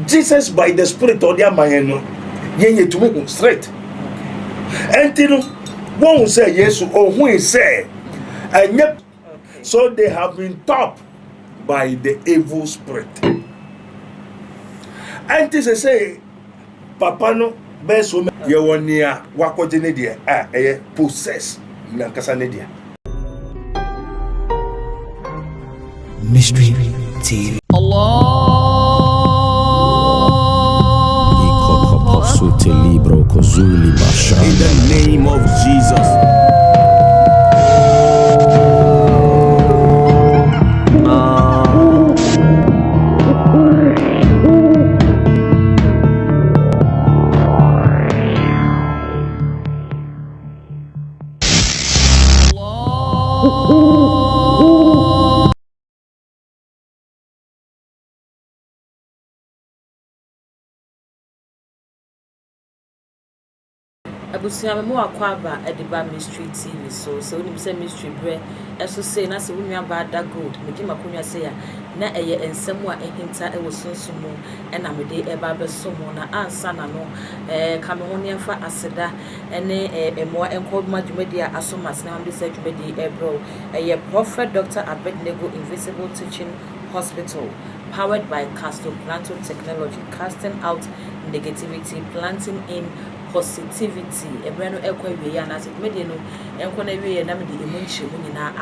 Jesus by the Spirit or their mind, ye to me straight. And won't say yes or who is say, and yet, so they have been taught by the evil spirit. And this say, Papa no, best woman, you want near Wakogenedia, possess Nankasanedia. Mystery TV. Allah. In the name of Jesus. Abusia mo akwaba ediba mystery TV so we say mystery bre eso say na se wunua ba da gold meji makonwa say ya na eye ensem a ehinta e wo sunsumu e na mede e ba besomo na ansa na no kame ho ne fa aseda ene emo enko madwumadi asomas na amde say dwumadi e bro eye Prophet Dr. Abednego Invisible Teaching Hospital, powered by Castle Planto Technology, casting out negativity, planting in positivity. Ebrano ekwa wie ya na se medie no enko na wie na mede emunchi mu nyina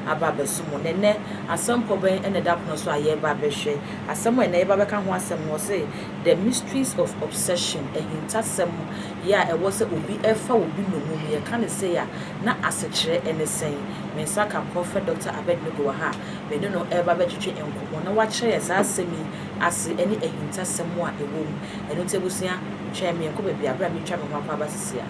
aba besumo nene asampo ben ene dapono so aye ba behwe asamo ene ba beka ho asem wo se the mysteries of obsession ehintasem ya e wo se obi efa obi no mu ye kan se ya na asechire ene sen mensaka Prophet Dr. Abednego ha me no eba betwetwe enko na wa kire ya asemi ase ene ehintasem a ewo eno tebusia tweme enko be bia bra me twa me ho akwa basisia.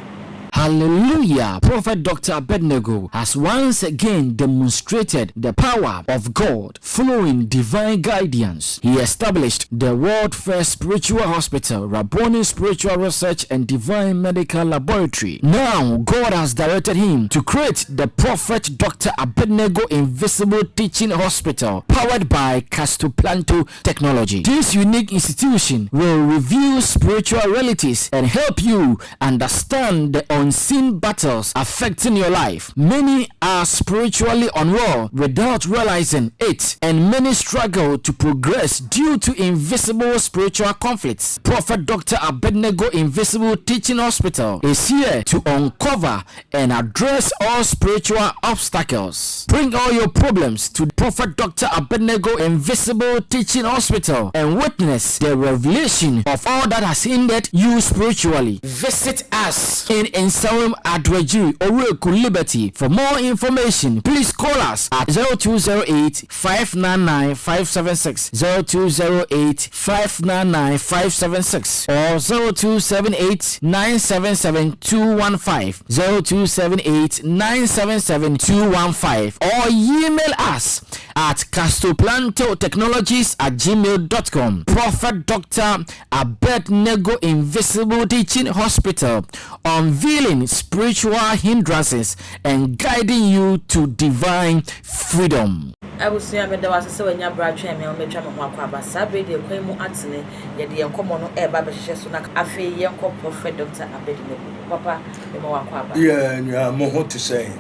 Hallelujah. Prophet Dr. Abednego has once again demonstrated the power of God following divine guidance. He established the world first spiritual hospital, Rabboni Spiritual Research and Divine Medical Laboratory. Now, God has directed him to create the Prophet Dr. Abednego Invisible Teaching Hospital, powered by Castoplanto Technology. This unique institution will reveal spiritual realities and help you understand the unseen battles affecting your life. Many are spiritually unwell without realizing it, and many struggle to progress due to invisible spiritual conflicts. Prophet Dr. Abednego Invisible Teaching Hospital is here to uncover and address all spiritual obstacles. Bring all your problems to Prophet Dr. Abednego Invisible Teaching Hospital and witness the revelation of all that has hindered you spiritually. Visit us in Nsawam Adwajiri, Oreku Liberty. For more information, please call us at 0208 599 576, 0208 599 576, or 0278 977 215, 0278 977 215, or email us at castoplantotechnologies@gmail.com. Prophet Dr. Abednego Invisible Teaching Hospital, unveiling spiritual hindrances and guiding you to divine freedom. I will see me there was so when you brought me on me try mo akwa sabe de kwan mu atene ye de enkomo no e ba be hye so na afi ye enko Prophet Dr. Abednego papa me mo akwa ba yeah mo ho to say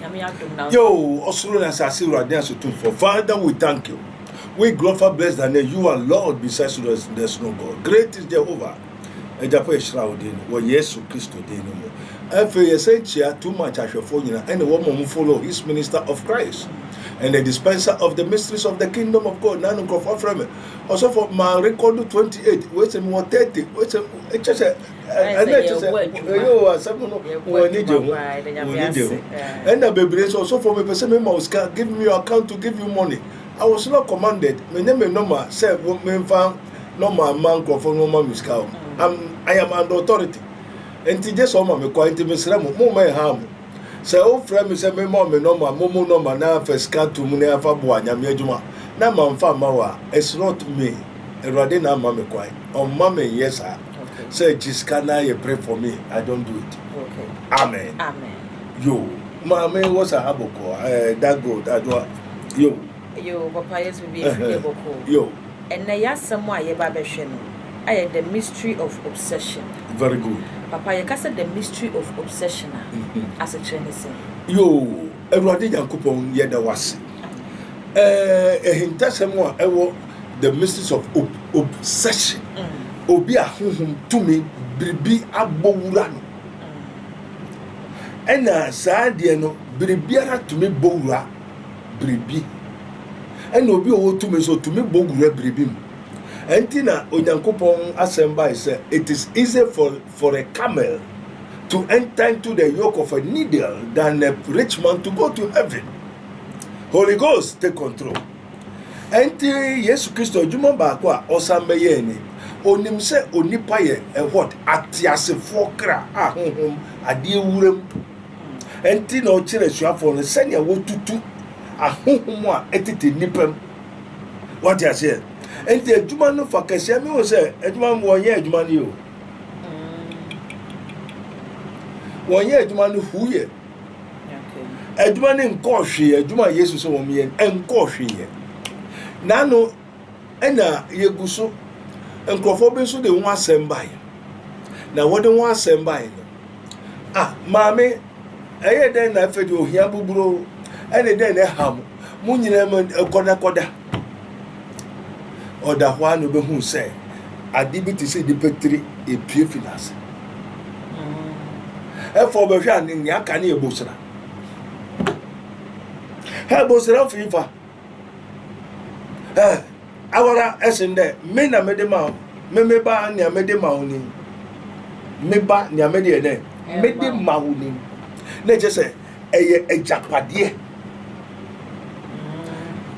yo osuro na sase urade asotum for Father, we thank you, we glorify, bless thy name. You are Lord, besides you there's no God. Great is Jehovah. Ejapo Shraudin, where Yesu Christo dino. Every essential too much ashofo nyina and the woman follow his minister of Christ and the dispenser of the mysteries of the kingdom of God. Nanu go for me. Also for my record 28, wait a more 30, wait a just a yo someone who need you. And the baby is also for me person give me your account to give you money. I was not commanded. My name is Noma said woman found normal man for normal miskau. I am under authority. And just on my quite Mr. Mumma Ham. So, old friend, Mr. Memo, Momo, no man, first cut to Munefa Buana, Yajuma. Now, Mamma Mawa, it's not me. A Radina Mamma quite. Oh, Mamma, yes, sir. Say, Jiskana, you pray for me. I don't do it. Okay. Amen. Amen. Yo, Mamma was a haboko. That go, that was. Yo, papa, yes, we be a yo. And na ya samwa ye ba behwe no I am the mystery of obsession. Very good. Papa, you can say the mystery of obsession as a Chinese. Yo, everybody Yankupon yeda wasi. Hintasemo ewo the mysteries of obsession. Obi ahunhum tumi biribi abowura no. Ena saa de no biribiara tumi bowura biribi. Ena obi owo tumi so tumi bowura biribi mu. Entina Onyankopon assemble say it is easier for a camel to enter into the yoke of a needle than a rich man to go to heaven. Holy Ghost take control. Enti Yesu Christo juma ba kwa osameye ni onim se onipa ye what atiasefo kra ahonhom ade ewurem. Enti na o kire suafo no senya wotutu ahonhom a etete nipam. What you say? Enti adwuma no fa kase me wo se adwuma mo ye adwuma ni o. Wonye adwuma no huye. Okay. Adwuma ni nko hwe adwuma Yesu so wo me enko hwe ye. Nano ena yeguso enkrofo be so de won asembai. Na wo de won asembai no. Ah, maame eye den na afedi ohia buburo ene den na ham. Mu nyina ma koda. Oda hwa no be hu se adibiti se de petri e pie finance. For be hwa ni aka na ebosra. Ha bosra fifa. Awara esende me na mede ma me ba ni amede ma oni. Me ba ni amede ene. Mede ma oni. Na je se eye ejapade.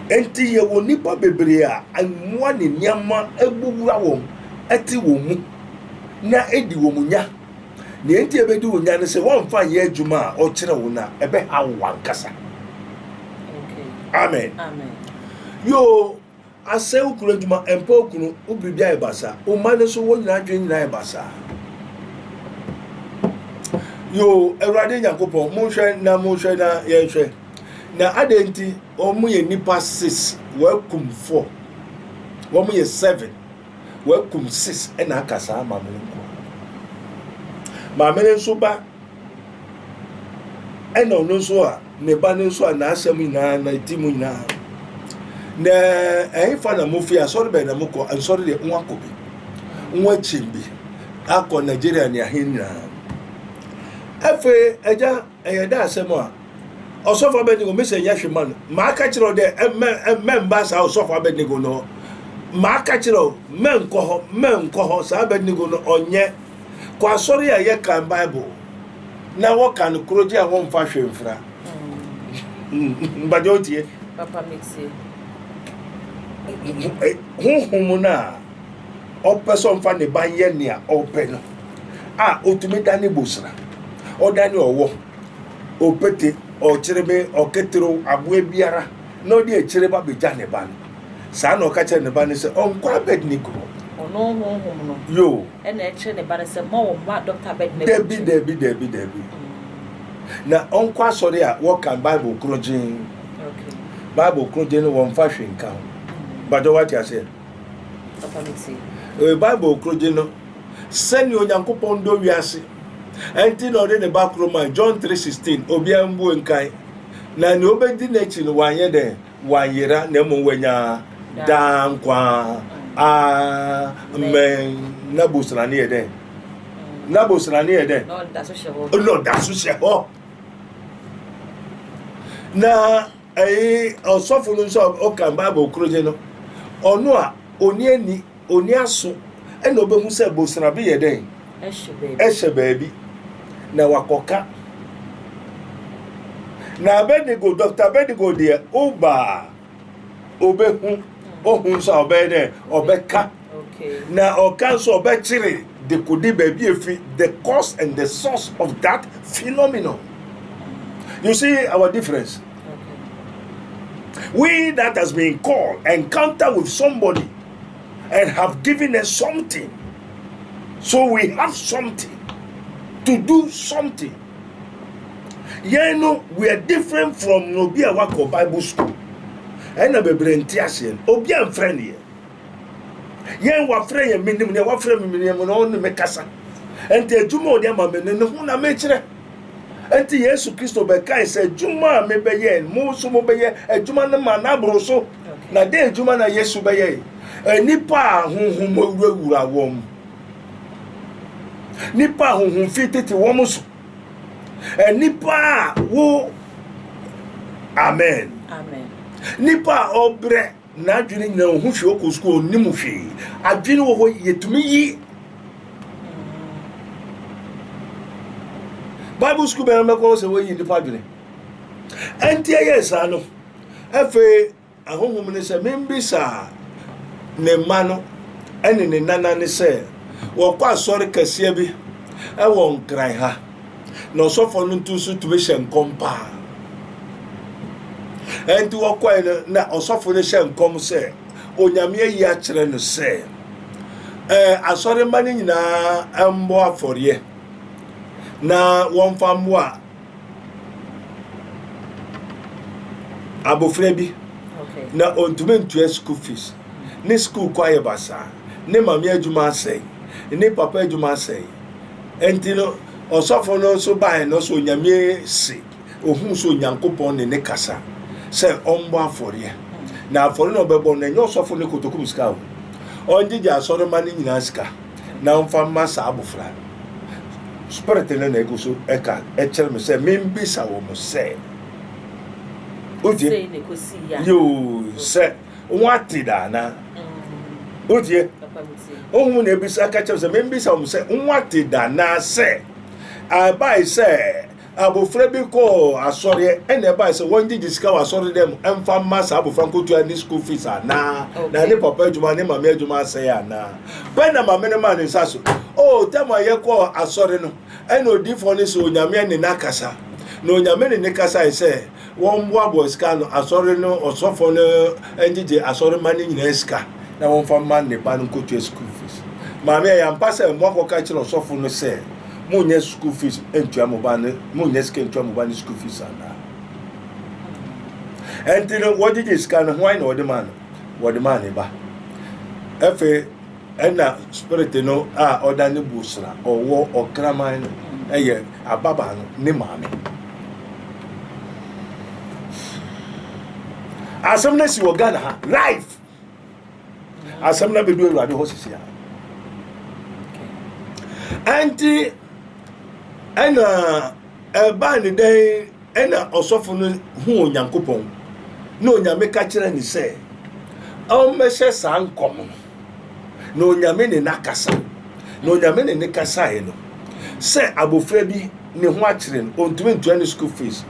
Enti ye woni pa bebre a anwa ni niama ebuwura wom eti womu na edi womunya na enti ebedi wonya ne se won fa ye adwuma a o kire wo na ebe awankasa. Okay. Amen. Amen. Yo ase ukuru adwuma empa okunu ubibia ebasa o mane so wo nyina adwen nyina ebasa. Yo Ewurade Nyankopon mo hwe na ye hwe na adenti omu ye nipa 6 welcome 4 omu ye 7 welcome 6 ena akasa mamele nso ba ena ono nso a ne ba ne nso a na asem ina na timu ina na fa na mofi asori be na moko ansori de nwa kobi nwa chimbi akọ Nigeria ni ahinna efe eja eyeda asem a Osofa Abednego me say yashman ma ka kiro de memba sa Osofa Abednego no ma ka kiro men ko ho sa Abednego no onye kwa sori ya ye kan Bible na wo kan kroji a won fa hwemfra mbaje otie Papa mixie na o person fa ne ban ye ne a open no otumi dani bosra o dani owo opete o chirebe o ketro abue biara no de chireba beja ne ban sa na o ka che ne ban se on kwa Abednego ono honhom no yo e na e che ne ban se ma Dr. Abednego debi na on kwa sori a wo kan Bible krojin okay Bible krojin no won fa hwenka bajo what you say Papa mixi Bible krojin no seni Onyankopon do wiase enti no de ne bakroma John 3:16 obia mbu nkai na ne obedi na chi no wanye de wanyera na mo wanya dankwa amen na busra ne ede no da so sheho na osofo no so o kan Bible kroje no ono a oni aso e na obehu se busra be yede ehye baby na wakoka na Abednego Dr. Abednego de oba obehu ohun so obede obeka okay na okanso obechire de kodi baby efi the cause and the source of that phenomenon. You see our difference. Okay. We that has been called encounter with somebody and have given us something, so we have something to do something. You know, we are different from Nobia Wako Bible School. And a bebrentiasian, Obian friend here. yen wa frɛ ye minim ne wa frɛ minim no on me kasa enti adwuma odi ama me ne ho na me kyerɛ enti Yesu Kristo be kai sɛ adwuma me bɛyɛ mo so mo bɛyɛ adwuma na ma na bro so na de adwuma na Yesu bɛyɛ nipa honhom awurawura wom nipa honhom fitete wom so nipa wo amen nipa obre na adwene nyina ho hwe okosko onimu hwe adwene wo ho yetumi yi Bible school be na ko se wo yi nipa adwene enti ayesa no efe ahonhom ne se membisa ne mano ene ne nana ne se wo kwa sori kase bi e wo nkran ha no sofo no ntu so tumi hye nkompa enti wo kwa na osofo ne hye nkom se onyame yi a kire no se asori mani nyina ambo aforiye na won fambo a abofra bi na ontumi ntua school fees ne school kwaye basa ne mami adwuma asai ne papa adwuma asai enti no osofo no so ban no so nyame se ohun so nyankopon ne kasa se ombo afore na afore no bebo na nyo osofo ne kotokum ska o onjije asore mani nyina ska na mfa masa abofra spirit ne na ego so eka ekyere me se membisa wo mo se Odie yo se wati da na odie ohun na ebisa ka kyerɛ sɛ membisa wo sɛ wati da na se abai se abofra bi ko asɔre ene abai se wonji disika wa asɔre dem emfa masa abofra nkotu ani school fees ana na ne papa adwuma ne mama adwuma se ya na bɛn na mama ne ma ne nsaso o tema ye ko asɔre no ene odifo ne so onyame ne nakasa no onyame ne kasa ise won boabo ska no asɔre no osofo no enjije asɔre mani nyina ska na won fa man ne ba no kotu school fees mama ya mpasa mo akoka kire osofo no se mo nye school fees entua mo ba ne mo nye ska entua mo ba ne school fees ana entino wodije ska no why no wode man ba efe ena spirit no a oda ne busra owo okraman no eye ababa no ne maame asamna si wogana ha life asamna bedu ewurade ho sisia anti ena eba ne den ena osofo no hu onyankopon na onyame ka kire ni se o mehye sankom na onyame ne nakasa na onyame ne kasa e no se abofra bi ne ho akire no ontumi ntua ne school fees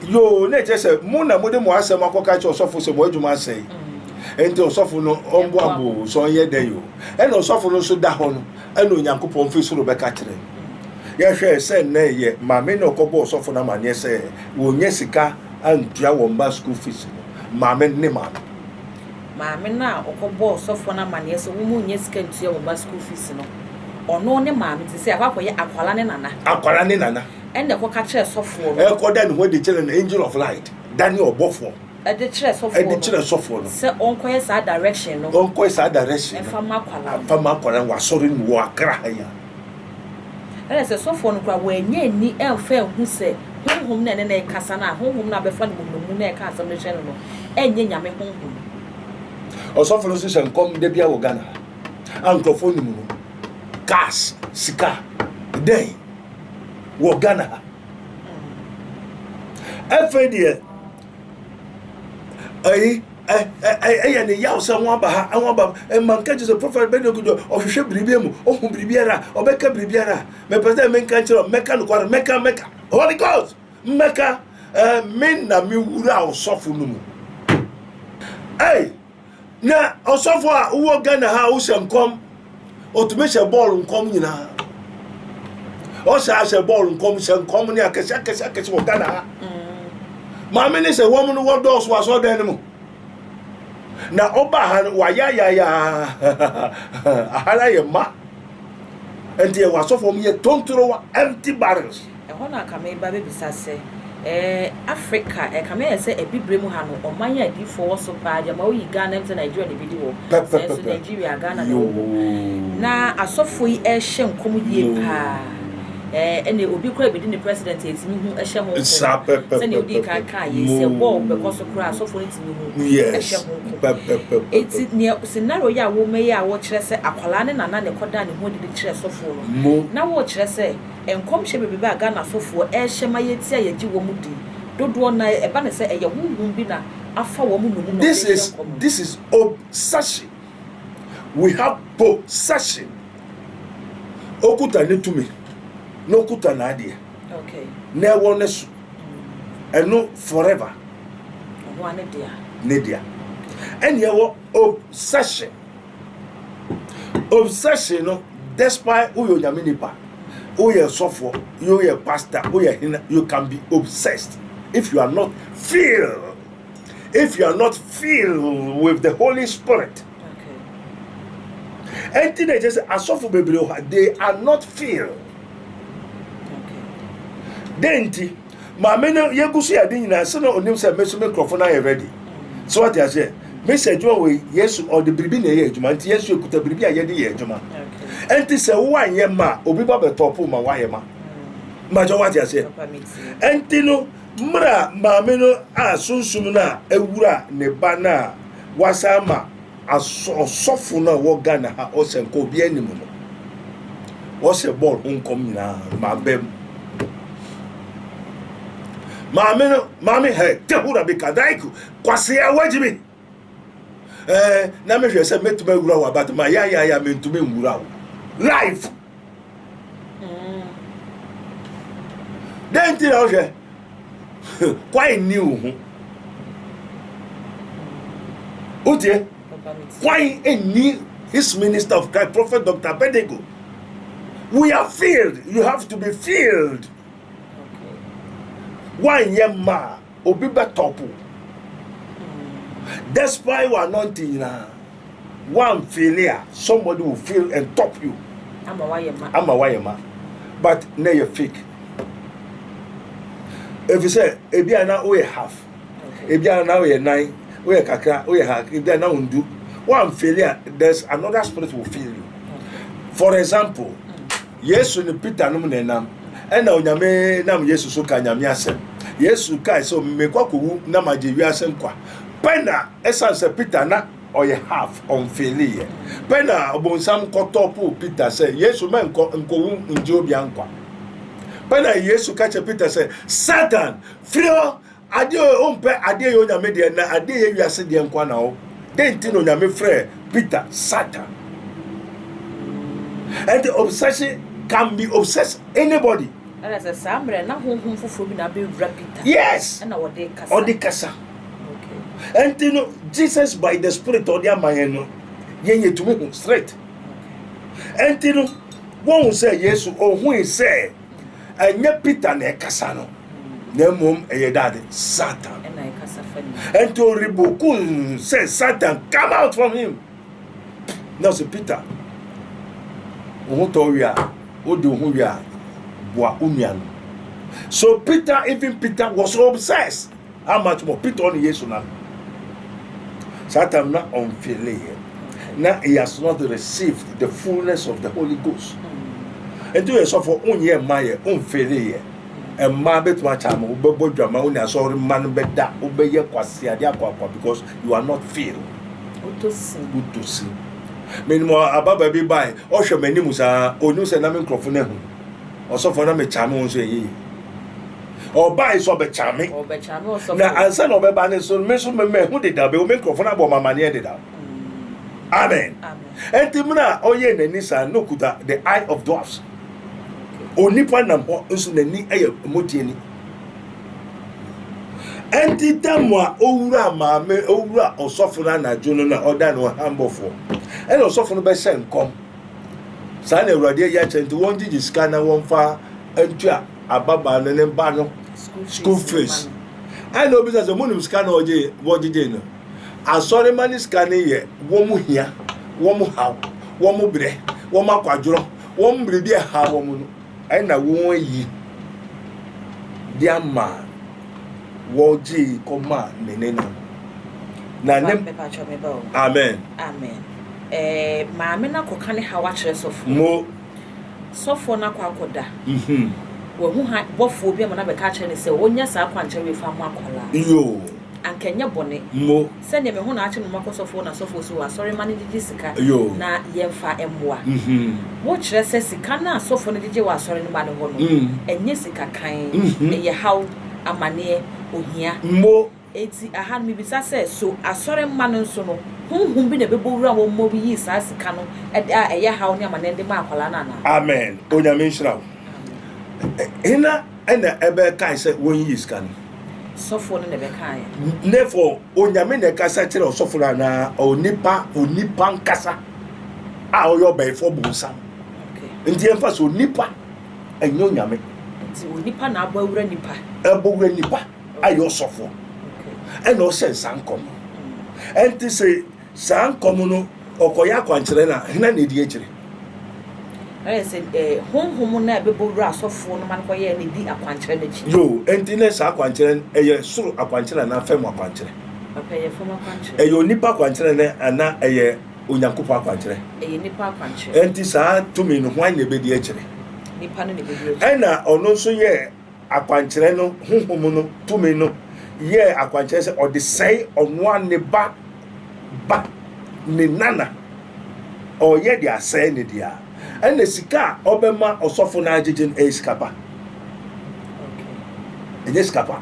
yo na je mu na mode mu asem akoka che osofo se mo adwuma asai enti osofo no ombo abo so ye den yo e na osofo no so da ho no e na onyankopon fi so ro be ka kire ye hwe se na ye ma me na okobo osofo na mane se wo nye sika antua wo mba school fees ma me ne ma me na okobo osofo na mane se wo mu nye sika antua wo mba school fees no ono ne ma me se akwakoye akwala ne nana ende ko ka kire sofo no ko da ne ho de kire na angel of light Daniel obofo e de kire sofo no se onkoye sa direction no e fama kwala wa sori ni wo akra ya ele se sofo no kwa wenye ni elfa hu se honhom na ne kasa na honhom na befa ne mu na e ka asem ne hwe no enye nyame honhom osofo no se nkom de bia wo Ghana ankrofo ni mu gas sika dey wo Ghana afedie ay ne yaw se won ba ha manka je prophet be no kujo ohwehwe bribia mu ohun bribiara obeka bribiara me pese me kan chiro meka no kwara meka Holy Ghost meka men na mi wura osofo no mu na osofo a wo Ghana ha wo shenkom otumeshe ball nkom nyina o sha ball nkom shenkom ni akese wo Ghana ha ma me ne se wo mu no wo dos wa so den mu na oba ha wa ya ahala ye ma enti e wasofo mu ye tontoro wa empty barrels e ho na ka me ba be bisa se Africa kame say e bibre mu ha no oman ya di for so pa jama o yi Ghana and Nigeria ne bidi wo so Nigeria Ghana na asofo yi hye nkom die pa ene obi kura bidi ne president etimi hu hye ho se ne odi kan yi se wo because kura asofo etimi hu hye ho eti ne scenario ya wo me ya wo kire se akwala ne nana ne koda ne ho di kire sofo no na wo kire se enkom hye bebe ba Ghana sofo hye mayeti ayeji wo mu di dodo na eba ne se eye hunhun bi na afa wo mu no mu. This is obsession. We have possession. Okuta ne tumi no okuta na ade. Okay. Na wo ne so eno forever wo ne dia and ye wo obsession no despite who you nyame nipa who you suffer you pastor who you can be obsessed if you are not filled with the Holy Spirit. Okay. And they just asofo bebre they are not filled. Okay. Then Mamma, you go see a dinner, and son of names and microphone. I ready. So what I say, Message away, yes, or the Bribin age, yes, you could have been a age, man. And this a 1 year ma, Obiba top of my wire. Major, what I say. And Tino, Mra, Mameno, soon sooner, Eura, Nebana, Wasama, as sofuna, Wagana, or Sanko, be any moment. What's a ball, come now, my babe. Mami he tehura be kadaiku kwase awajibi na me hwe se metuma wura wa but ma ya mentuma wura wo life then tira o hwe kwai new hu utie kwai eni his minister of Christ Prophet Dr. Bedego. We are filled. You have to be filled. 1 year ma obi betopu despite we anointing na one failure somebody will fail and top you. I'm a wayema but na you fake. If you say ebia na we half ebia na we 9 we kakra we half ebia na undu one failure there's another spirit will fail you. For example Yesu ni Peter no nenam ena onyame nam Yesu so ka nyame asem Yesu kai so mekwa kowu na maje wi asem kwa pena essence Peter na oye half on failure pena obonsam kotopu Peter say Yesu men nkowu nje obi ankwa pena Yesu ka che Peter say Satan frio ade ompe ade yo nyame de na ade ye wi ase de nkwa na o den ti no nyame frɛ Peter Satan. And the obsession can be obsessed anybody. And as a sambre na honhom foforo bi na be Peter. Yes. And ode kasa. Ode kasa. Okay. And you know Jesus by the spirit of their mind no yenye to me straight. Okay. And you know one say yes or who say anya Peter na kasa no. Na mom eye dad Satan. And I kasa funny. And to rebuke say Satan come out from him. Now say Peter so even Peter was obsessed. How much more Peter on Yesu now? Satan not on failure. Now he has not received the fullness of the Holy Ghost. And do yourself for own year my own failure. And my bet much time man better obey because you are not filled. Good to see. Minimo ababa bi bai o hwe manimu sa onu se na me microphone hu o so for na me chame won so yi o bai so be chame o so na ansa no be ba ne so me hu de da be o microphone abo mama ne de da amen entimna o ye nani sa no kuta the eye of dwarfs oni pa nam ho nso nani eye motie ni enti tamwa owura maame owura osofo na jono na oda no hambofo and also for the best send come. San Euradia Yachent won't did this kind of one far and tia ababa and then bano school fees. I know because the moon scan or what did you know? I saw the money scanning here, one here, one how, one more bre, one more quadro, one bredia how woman, and a woman ye. Dear man, woji koma nenena na nem amen maame na koka ne hawa kire sofo mo sofo na kwa akoda wo hu ha bofo bi na be ka kire ne se wonya sa kwanche we fa mu akola yo ankenya bone mo se ne me hu na ache no makosofo na sofo so wa sorry man gigi sika na yemfa emboa wo kire se sika na sofo no gigi wa sorry no ba ne ho no enye sika kan eye haw amane ohia mo eti aha mi bisa se so asore mma no nso no hunhun bi na bebo wura wo mo bi yi sa sika no eye haw ne amane de ma akwala na na amen onyame nshira ina ena ebe kai se won yi sika no sofo no ne be kai therefore onyame ne kasa kire osofo na onipa nkasa a oyo be fo bunsa ndi emfa so onipa enyo onyame ti onipa na abawura nipa ayo sofo eno se sankom enti se sankom no okoya kwankyere na hena na edi ekire se honhom na bebowura asofo no man koye na di akwankyere na chi yo enti ne sa akwankyere eye suru akwankyere na fam akwankyere papa ye fam akwankyere eye onipa akwankyere na ana eye onyankopɔ akwankyere eye nipa akwankyere enti sa tumi no hwan na bedi ekire nipa no ne bedi ekire ena ono nso ye akwankyere no honhom no tumi no ye akwankyere se odi sei ono ane ba ne nana o ye dia sei ne dia ena sika obema osofo na agegen eskapa enye skapa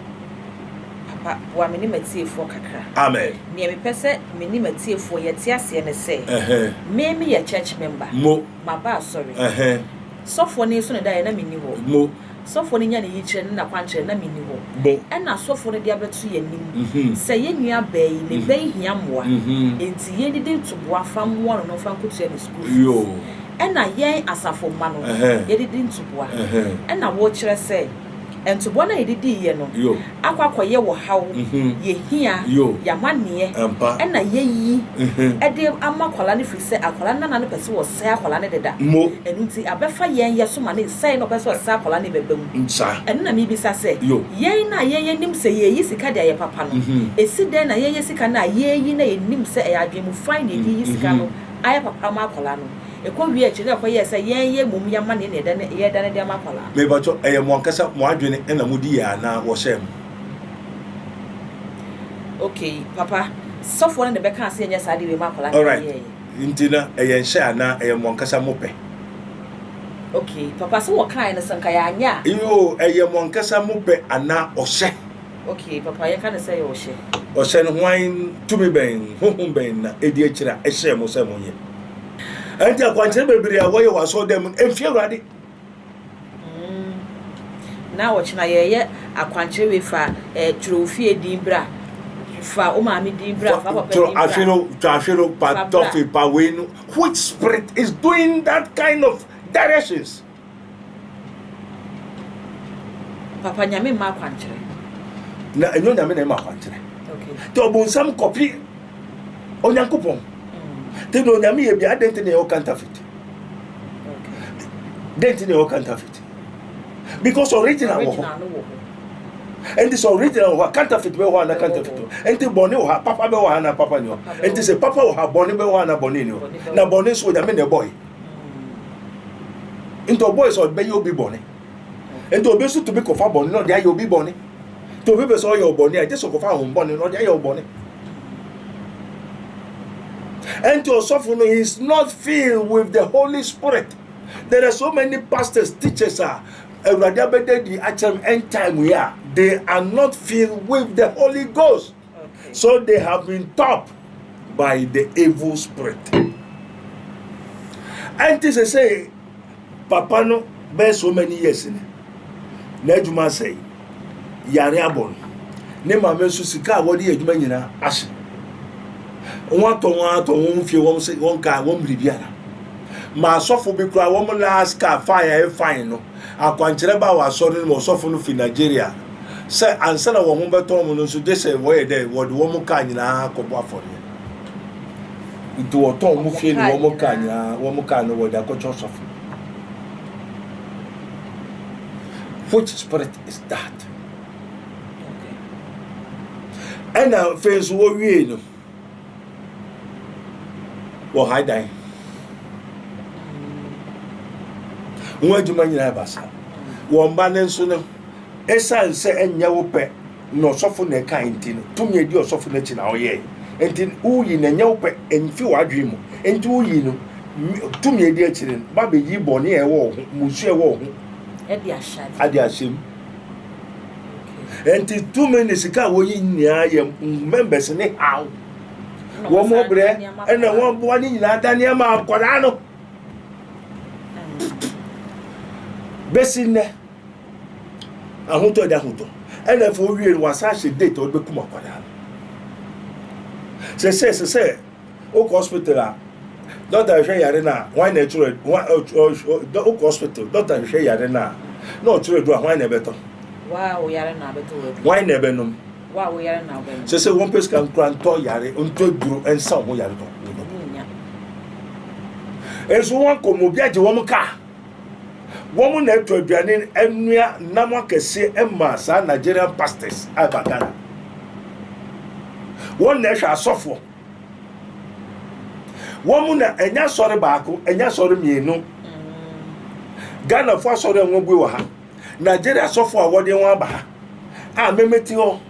papa wa meni matiefo kakra amen ne me pese meni matiefo ye tiase ne se me ye church member mo maba sorry sofo ne so ne da ye na meni ho mo sofo ne nya ne yi kire na kwankyere na meni ho bo ena sofo ne dia betu ye nim se ye nua bayi ne bayi hia moa enti ye didi ntoboa fa moa no fa nkotua ne school yo ena ye asafo ma no ye didi ntoboa ena wo kire se entoboa na ye didi ye no akwakoye wo haw ye hia ya mane ena ye yi ede amakwala ne firi se akwala na no pese wo se akwala ne deda enu nti abefa yen ye so ma ne se no pese wo se akwala ne bebam enu na mi bisa se yen na ye nim se ye yi sika de ye papa no esi den na ye sika na ye yi na ye nim se e adwemu fine de yi sika no aye papa ma akwala no ekwo wi echi na koye se yen mum ya ma ne ne da ne ye da ne de amakwala me bacho eye mo ankasa mo adwene na mudi ya na wo shem okay papa sofo ne be kan se enya sa de we makwala all right intina eye nhya na eye mo ankasa mo pe okay papa so wo kan ne sanka ya anya yo eye mo ankasa mo pe ana ohye okay papa ye kan se ye ohye no hwan tumi ben honhom ben na edi akira ehye mo se mo ye enti akwankyere bebiri a wo ye waso dem emfie urade na wo china ye akwankyere we fa trofie din bra fa o ma mi din bra fa papa din bra afiro patofi pawenu which spirit is doing that kind of directions papa nyame ma akwankyere na enyo nyame na ma akwankyere okay to obonsam copy onyankopon te no nyame ye bia identity o counterfeit okay identity o counterfeit because original wo and this original wa counterfeit be wa na counterfeit and the boni wa papa be wa na papa ni and this papa wa boni be wa na boni ni na boni so nyame na boy into boys or be you be boni and to be so to be kofa boni no dey you be boni to be so your boni I just kofa hon boni no dey your boni and to suffer no is not filled with the Holy Spirit. There are so many pastors, teachers are end time we are. They are not filled with the Holy Ghost. Okay. So they have been taught by the evil spirit. And this say Papa no be so many years in Nejuma say yare abon ne mama so sika wodi adwuma nyina ahye won fie won se won ka won bribiara ma sofo bi kura won last car fire fine no akwankyere ba wa sori no sofo no fi Nigeria se ansa na won beto mo no so de se wo ye de wodi won ka nyina akobo afore do to mo fie ni won ka nyina won ka no wodi akocho sofo. Which spirit is that? And now face wo wie no wo haidan wo adwuma nyina basa wo mba ne nso no esan se enya wo pe no sofo na ka enti no tumi edi osofo na chi na oye enti uyi na enya wo pe enfi wadwe mu enti uyi no tumi edi akire ba be yi bone e wo ho musu e wo ho adi ashem enti tumi ne sika wo yi nya ye members ne how wo mo bre ena wo bo ni nyina dania ma akoda no besine ahoto da hoto ena fo wie wasa she date o be kuma akoda se o hospital doctor hwe yare na why na chure o hospital doctor hwe yare na no chure do why na beto wow yare na beto why na benum wow yare na benum se one person can kranto yare onto duro ensa ho yare to eso won ko mo bia je won ka won na eto aduane enua namo kese emma sa Nigerian pastors abagana won na hwa asofo won na enya sori baako enya sori mienu Ghana fo sori won gbe wa ha Nigeria sofo awode won aba ha a memeti ho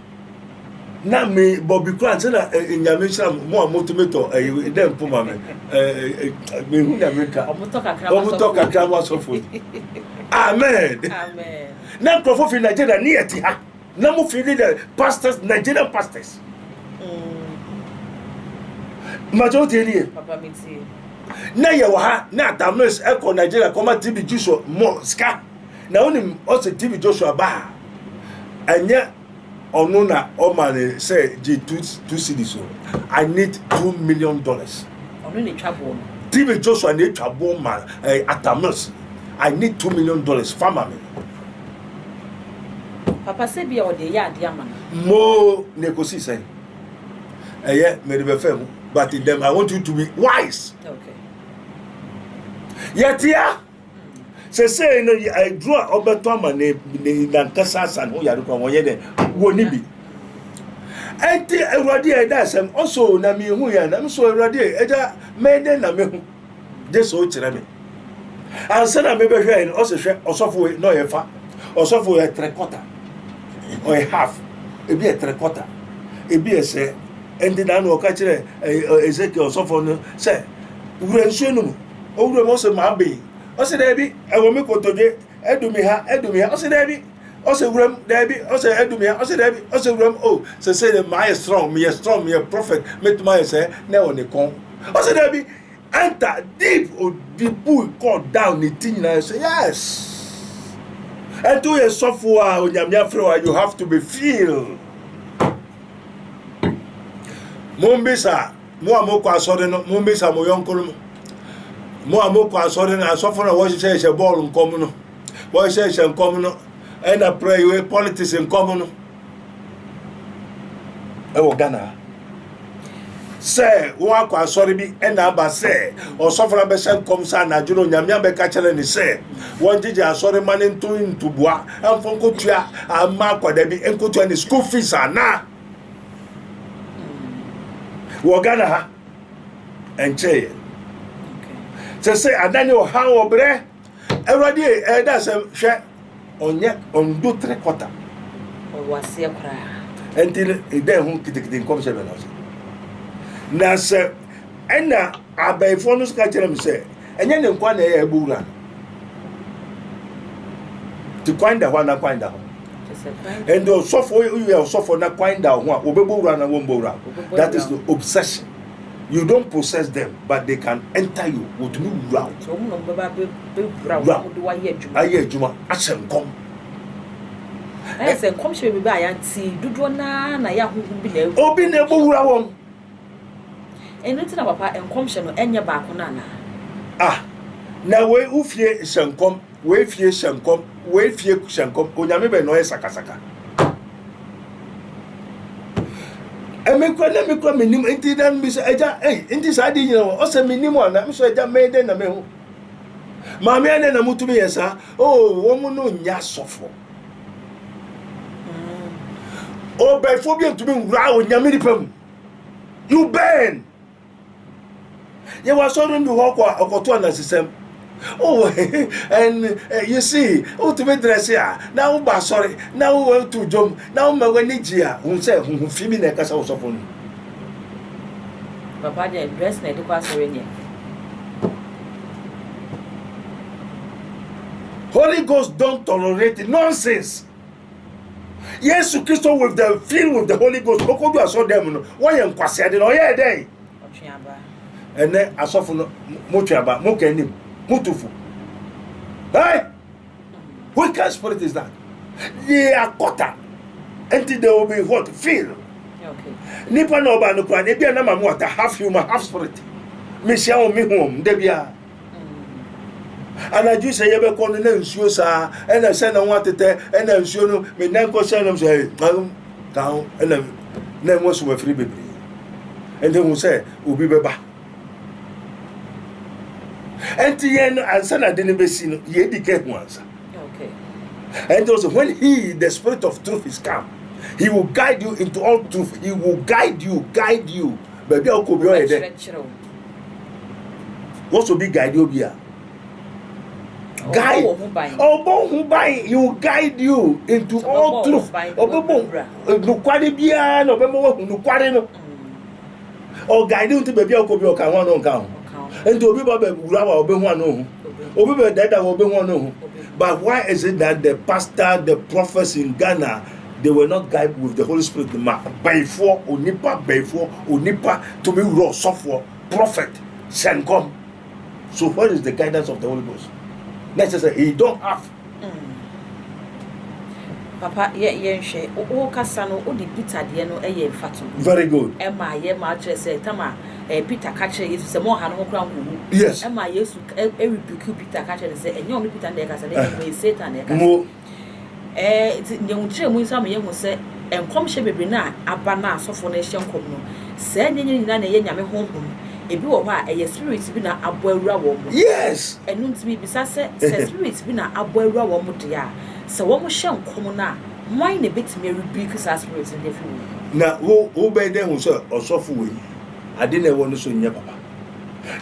na me Bobby Grant na nyame sham mo motivator dem puma me me hu na America omuto kakra ma sofo amen na profo fi Nigeria ni eti ha na mo fi the pastors Nigerian pastors majority area papa meti na ye wa ha na Atamis eko Nigeria koma TB Joshua mo ska na onim o se TB Joshua ba anya ono na o man say G2 cities. I need $2 million. ono ne twabo TB Joshua ne twabo man Atamis. I need $2 million farmer me. papa se bia o de ya ade ama Mo negosi say. Me be fam, but them I want you to be wise. okay Yetia say no I draw obeto man ne nankasa san ho yare kwa wonye de woni bi enti Ewrade e da sem also na me hu ya na so Ewrade eja mede na me hu de so kire me ansa na me be hwe no so hwe osofo no ye fa osofo ye 3/4 or a half e bi e 3/4 e bi e se enti na no ka kire Ezekiel osofo no say wure nsuo no o wure mo se ma be o se da bi e wo me kotoje edumi ha o se da bi o se wuram da bi o se edumi ha o se da bi o se wuram oh say the my strong me a prophet met my say na on the con o se da bi enter deep or the pool called down the thing na say yes and to your software onyamia frewa you have to be filled mombisa mo amoko asore no mombisa mo yonkolo mo amoko asore na asofo na wo hye ball nkom no wo hye nkom no and I pray we politics nkom no e wo Ghana say wo akwa asore bi e na aba say osofo na be hye nkom sa na adwuro nyamia be ka kire ni say won gige asore mane ntubua amfo nkotua ama akwada bi nkotua ni school fees ana wo Ghana ha enche say adani o ha obre Ewrade e da sem hwe onye ondo 3/4 o wase kra enti e hu kitikiti nkom se be na se ena abaifo no ska kire me se enye ne nkwa na e ebura to kwanda ho na kwanda ho and the suffer you suffer na kwanda ho a obebura na wombura that is the obsession. You don't possess them, but they can enter you with new route. so mo no baba be do wa ye adwuma Aye adwuma asenkom. se nkom hye be ba ya ti dudo na ya huhu bi na Obi na ebowura won. enu ti na papa nkom hye no enye ba ko na na Na we ufie senkom, we fie senkom, we fie senkom, onyame be no sakasaka. Emekwa minim enti dan bi se eja enti sa di nyina o se minim ona mi so eja mede na me hu ma me ane na mutumi yesa wo mu no nya sofo Oh, by phobia to be round Yamiripum. You burn. You were so in the walk or to an system. Oh, and you see, oh, to be dressed here. Now, sorry, now well to jump. Now, my Wenijia, who said, who female as also phone. Papa, they dress near the Quasarenia. Holy Ghost don't tolerate nonsense. Yes, Christo with the filled with the Holy Ghost. Oko do aso dem no. Why am kwase ade no ye dey. Otuaba. Ene asofo no motuaba, mo kanim, mutufu. Hey! What kind of spirit is that? They are quarter. Until they will be what? Feel. Okay. Nipa no ba no kwa, e bia na mamu ata half human, half spirit. Me sia o me home, de bia. And I just say, you ever call the name, sir, and I send on what it and then show no, me nanko send them say, down, and then was my free baby. And then we say, we'll be back. And the end, and son, I didn't be seen, ye decay once. Okay. And also, when he, the spirit of truth, is come, he will guide you into all truth. He will guide you. Baby, I'll go beyond there. What will be guide you here? Guide. He will guide you into all truth. Or guide you to baby or count. And to be but why is it that the pastor, the prophets in Ghana, they were not guided with the Holy Spirit? Before Onipa to be raw software prophet send come. So what is the guidance of the Holy Ghost? Necessary, he don't have. Papa, share. O kasano, o di Peter de no fatu. Very good. Emma, say, Tama, Peter catcher is some more hand crown. Yes. Emma, yes, every Peter catcher and say, and young Peter Negas and Satan. More. It's young Jim, some young will say, and come she be na abana so for nation come. Send in a yam home. A blue or a spirit been a abuela woman. Yes. And nun to be beside spirits been a abuela woman. So one was shown common now. Why a bit me rebuke his spirits in the food? Now, who obey them or soft way? I didn't want to show you, Papa.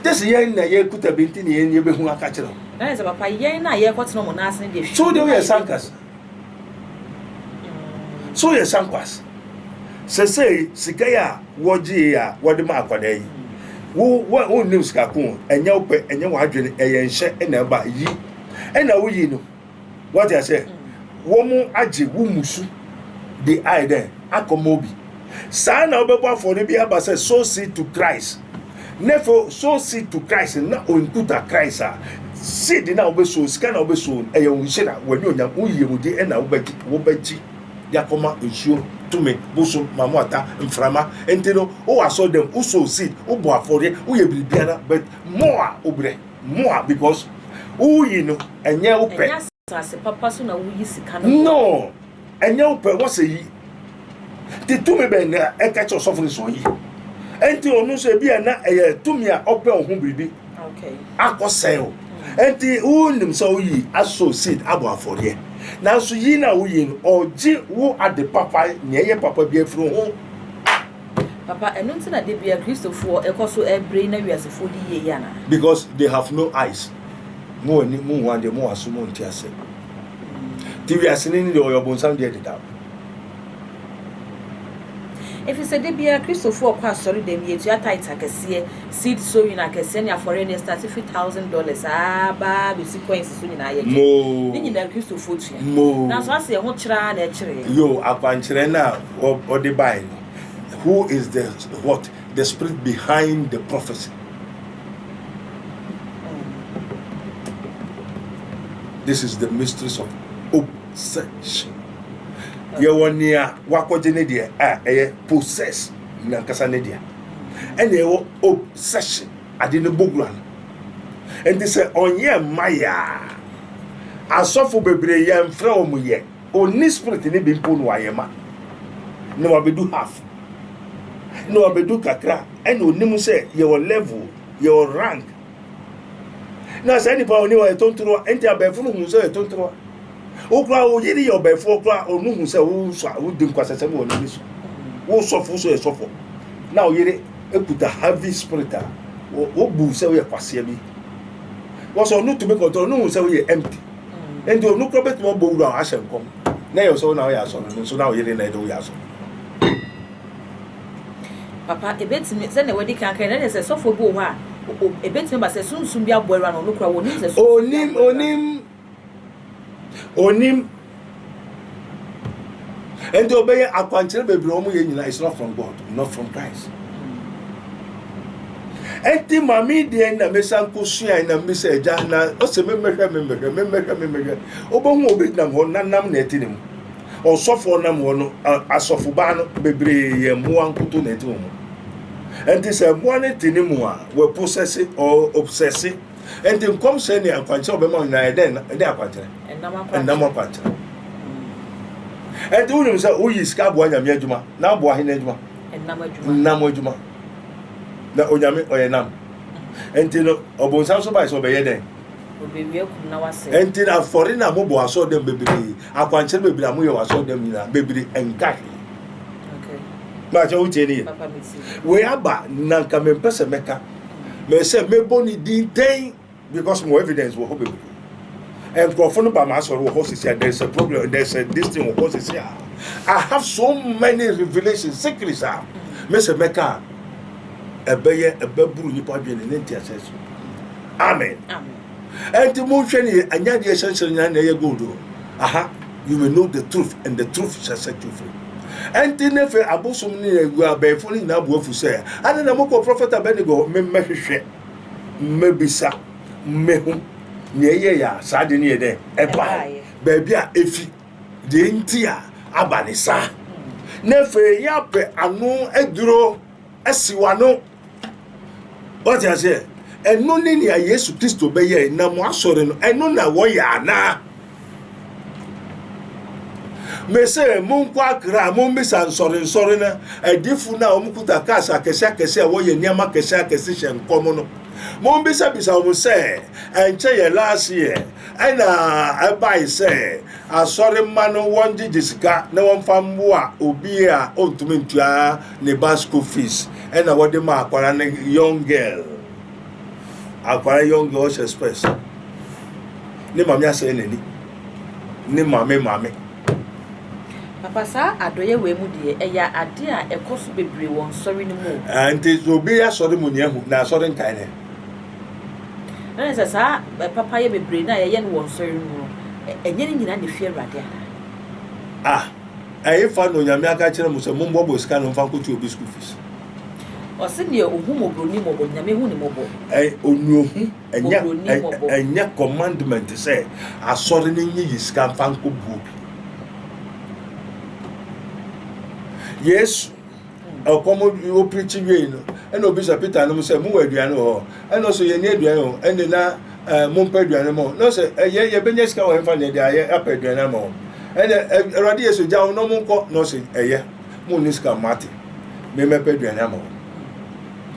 This young year could have been in your who are catching. That is a papa, yeah, yeah, what's no one asking the so they were sankas. So your sankas. Say, Sikaya, Wajia, what the mark one day. What own news cacoon, and your pet and your wadrin, and shed and about ye. And now we know what I say. Woman aji wumusu the eye there, Akomobi. Son of a for the Biaba says, so seed to Christ. Never so seed to Christ and not on put a Christ. Seed in our so scan of a soul, and you will say that when you're young, you will be and I'll be Wobeji. Yakoma issue to me, Busu, Mamata, and Frama, and Tino. Oh, I saw them also seed, Uboa for it, we will be better, but more obre, more because who you know, and you pay. Papa soon we no, and you pay what's a ye. The two me ben a catch of suffering so ye. And to no say be a to me a open home baby. Okay. I was sale. And the wound so ye as so seed about for ye. Now so ye na win or G who at the papa near papa be from home. Papa, and not that they be a Christopher, a cost a brain we as a 40 year. Because they have no eyes. More and more one the more assume tears. TV are sending the oil bones and get it out. If you said they be a Christopher, pass sorry, they be a tight I can see seed sowing I can send you for any $35,000. Ah, baby, sequence soon in I more in the Christopher. More Now, so I say, what try actually. Yo, a pancherena or the bind. Who is the what? The spirit behind the prophecy. This is the mysteries of obsession. You want near Wakogenedia, possess Nankasanedia. And they were obsession. I didn't book. And they say, on ye Maya. I saw for baby yam from ye. Only spirit in the Bimpun Wayama. No, I do half. No, I do kakra. And no say your level, your rank. Now, say any power, I don't know, and they are from who say, I don't know. okra o yiri your by for okra onu hu say wo so wo dim kwasese mo ni so wo sofo so e sofo na o yiri ekuta heavy spirit wo bu say we kwase bi wo so no to be control no hu say we empty and you no probet mo bo wura ahye nkom na yo so na o ya so no so na o yiri na e do ya so papa ebetimi se na wedi kan kan na se sofo bo ho a ebetimi ba se sunsun bi aboira no kura woni se onim and obey akwanchire bebre omo ye nyina is not from God, not from Christ. Enti mami de na mesanko sua na mesa eja na o se memehwe obohu obi na ho nanam na etinim osofo nam ho no asofo ba no bebre ye mo ankoto na etimu enti se mo na etinim a we possess or obsess enti kom se ne akwanchire obema na eden akwanchire enam akwanchire enti wonu se oyi ska bo anyame adwuma na bo ahene adwuma enam adwuma na onyame oyenam enti no obonsam so ba so be yeden obewie kum na wase enti na foreigner mo bo aso dem bebiri akwanche bebiri amoye waso dem nyina bebiri enka okay ma cha uche ni papa misi we aba na nka me pese meka me se me boni din ten because more evidence wo bebiri and crofon ba ma so wo sisi there's a problem, there's a this thing wo sisi I have so many revelations secrets me se meka ebeye ebeburu ni pa dwene nti aseso amen and the motion anya the essential na ye gold aha you will know the truth and the truth shall set you free and the nefe abosom ni egu abefo ni na aboafu say ana na moko prophet Abednego mehwehwe mebisa mehu ni ye ya sade ni ede eba baabi a efi de nti a abanisa nefe ya pe anu eduro asiwano what you say eno ni ya Yesu Kristo be ye na mo asore no eno na wo ya na me se mo nkwa akra mo mbisa nsore na edifu na o mkuta kasa kese wo ye niama kese hyenkom no mo mbisa o se enche ye last year ana abai se asore ma no wonji disika na won fambo a obi a ontumi ntua ne basco fees ena wode ma akwara ne young girl akwara young girl express ni mami ase nani ni mami papa sa adoye we mu de eya ade a ekoso bebre won sori ni mu anti obi ya sori mu ni ehu na sori nkan ne na se sa papa ye bebre na ye no won sori mu enye ni nyina ne fie awrade ayi fa no nyame aka kire mu se mo mbo sika no fa nkotu obi school fees o se ne ohumobro ni mobo nyame hu ni mobo onuohu enya commandment say asori ni nyi sika fa nko bu yes okomo o preach we no and obi so Peter no say mu waduane ho and also ye ni aduane ho and na mo mpa aduane mo no say ye benya sika wo mfa ne dia ye apa aduane mo and erade yeso jawo no mo nko no say eye mo ni sika mate me mepa aduane mo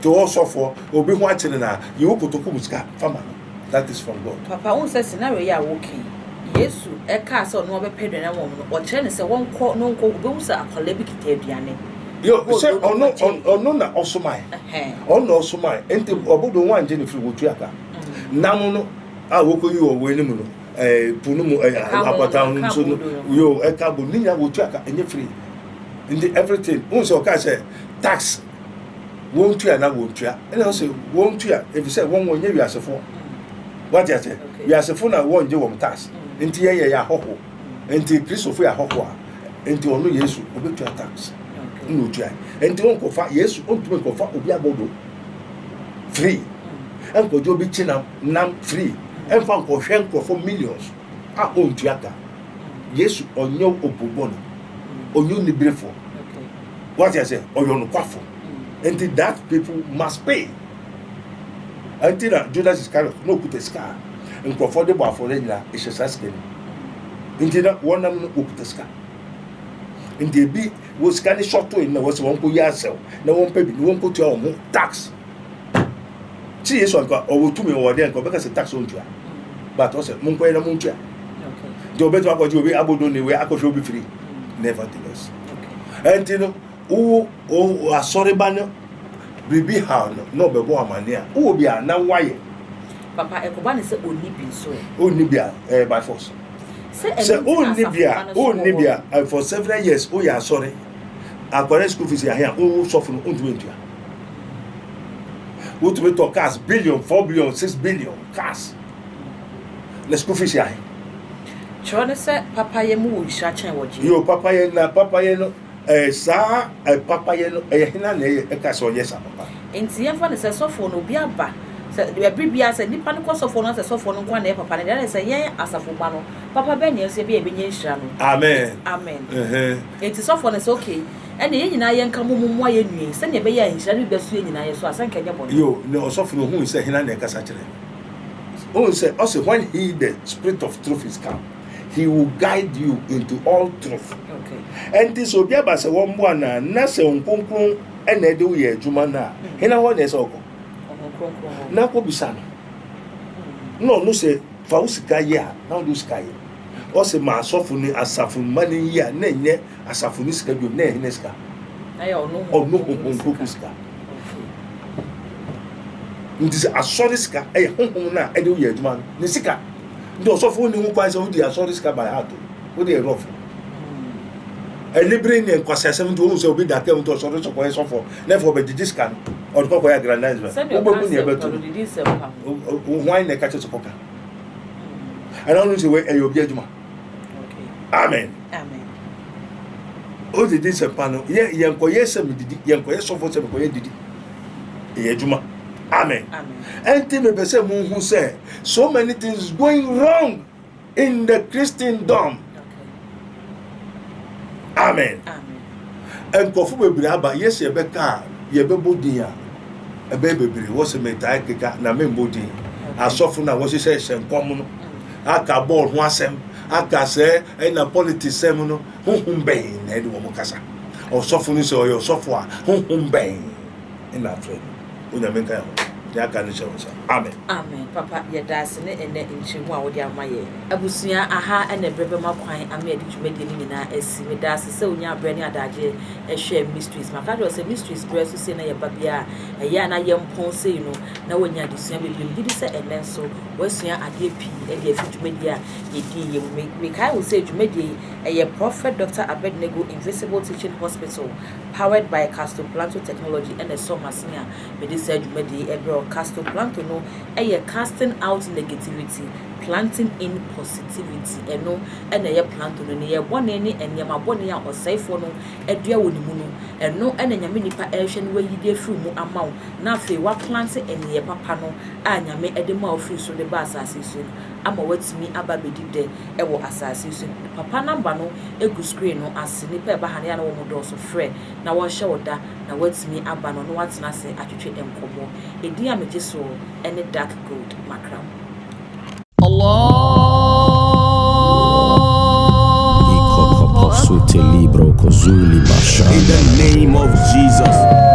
to also for obi ho akire na ye wokotoku musika fama that is from God. Papa won say scenario ya working Yesu eka se no obepa aduane mo no o kire ne se won ko no nko obi musa akola bi kita aduane yo say ono na osomai ono osomai enti obodo wan je ne firi wotu aka nam no a wokoyi wo we ni mu no punu mu apata nso no yo eka bo ninya wotu aka enye free indi everything unso ka say tax won tu na won tu and also won tu if you say won won ye wiasefo what you say wiasefo na won je won tax enti ye ya hoho enti Christopher ya hoho enti ono Yesu obetu tax no try enti won ko fa Yesu on tu ko fa obi abodo free en ko jo bi china nam free en fa ko hwen ko for millions a on tu aka Yesu onyo obobono onyo ni brefo what you say oyo no kwafo until that people must pay until that Judas Iscariot no put a scar and comfortable for them is a saskin until that one no put a scar and they be was kind of short to in was one po yourself no one pay no one put your own tax see is one or to me over there because the tax on you but also munko na muntia The better what you be able to do, we are going to be free. Nevertheless. And you know, who are sorry, banner, be how no be one mania. Who be a now why? Papa, Ekobani said, only be so. Only be by force. Say only be for several years. Oh, yeah, sorry. Our current school fees are here. Oh, soften on 20. What we talk cash billion, 4 billion, 6 billion cash. The school fees are here. Chone say papa yemu isha chen woji. Yo papa yeno sa papa yeno hina na e ka so yes papa. Enti yemfa ne se sofo no bi aba. Se de bibia se nipa no ko sofo no se sofo no kwa na papa ne dey say yen asafo ba no. Papa be ne se bi e benye nhira no. Amen. Amen. Enti sofo ne se okay. Ene yen nyina yen ka momo aye nwie se ne be ya nhira no be su yen nyina ye so asanka nya bo. Yo ne osofo no hu se hina na e ka sa kire. Oh say also when he the spirit of truth is come, he will guide you into all truth. Okay. And this will be about say one more na se onkonkron ena e de wo ye adwuma na. Hina ho na e se oko. Na ko bisa no say fa usika ye a na do usika ye. O se ma asofo ni asafo mani ye na nye asafo ni sika bi na hina sika. Ayo no. Ono ko sika. Ndise asori sika e honhom na e de wo ye adwuma ni sika. Ndo asofo ni hu kwa se wo di asori sika by heart. Wo dey rough. Libre ni kwasasem to se obi dake to so so ko sofo na for be digital or ko ya grandizement obo ni e beto why na catch so poka and I don't say we e obi aduma. Okay. Amen. Amen. O di this pano ye ko yesem didi ye ko yesofo se ko ye didi e aduma. Amen. Amen. And me be say mu hu say so many things going wrong in the Christendom. Amen. Amen. And kofu bebre aba yes ye be ka ye be bodin a e be bebre wo se meta keka na me bodin asofu na wo se senkom no aka ball ho asem aka se na politics sem no honhom ben na e de wo kasa osofu ni se o osofu a honhom ben ina afre onya men kan ya kan ni chewo. Amen. Amen. Papa ye das ne ene nchimu a wo dia maye abusua aha ene brebe makwan ame adi dwumadi ni nyina asi me das se onya abre ne adaje ehwe mysteries maka do se mysteries bre so se na ye babia eya na ye mpon se no na wonya adesua bebem gidi se ene so wasua ade pi e de afi dwumadi a ye di ye me kai wo se dwumadi eye Prophet Dr. Abednego Invisible Teaching Hospital powered by Castle Planto Technology and so masnia me de se dwumadi ebro Castle Planto no casting out negativity, planting in positivity. Eno ene planto no ye bone ni enyama bone ya osaifo no edua wonimu no eno ene nyame nipa ehwe no wayide firi mu amaw na afi wa plant ene papa no a nyame ede ma ofiri so de ba asase so ama watimi aba bedide ewo asase so papa number no egu screen no ase nipa eba hane ya na wo do so frɛ na wo hye woda na watimi aba no no watena se atwetwe enkomo edi ameje so ene dark gold makram Allah. In the name of Jesus.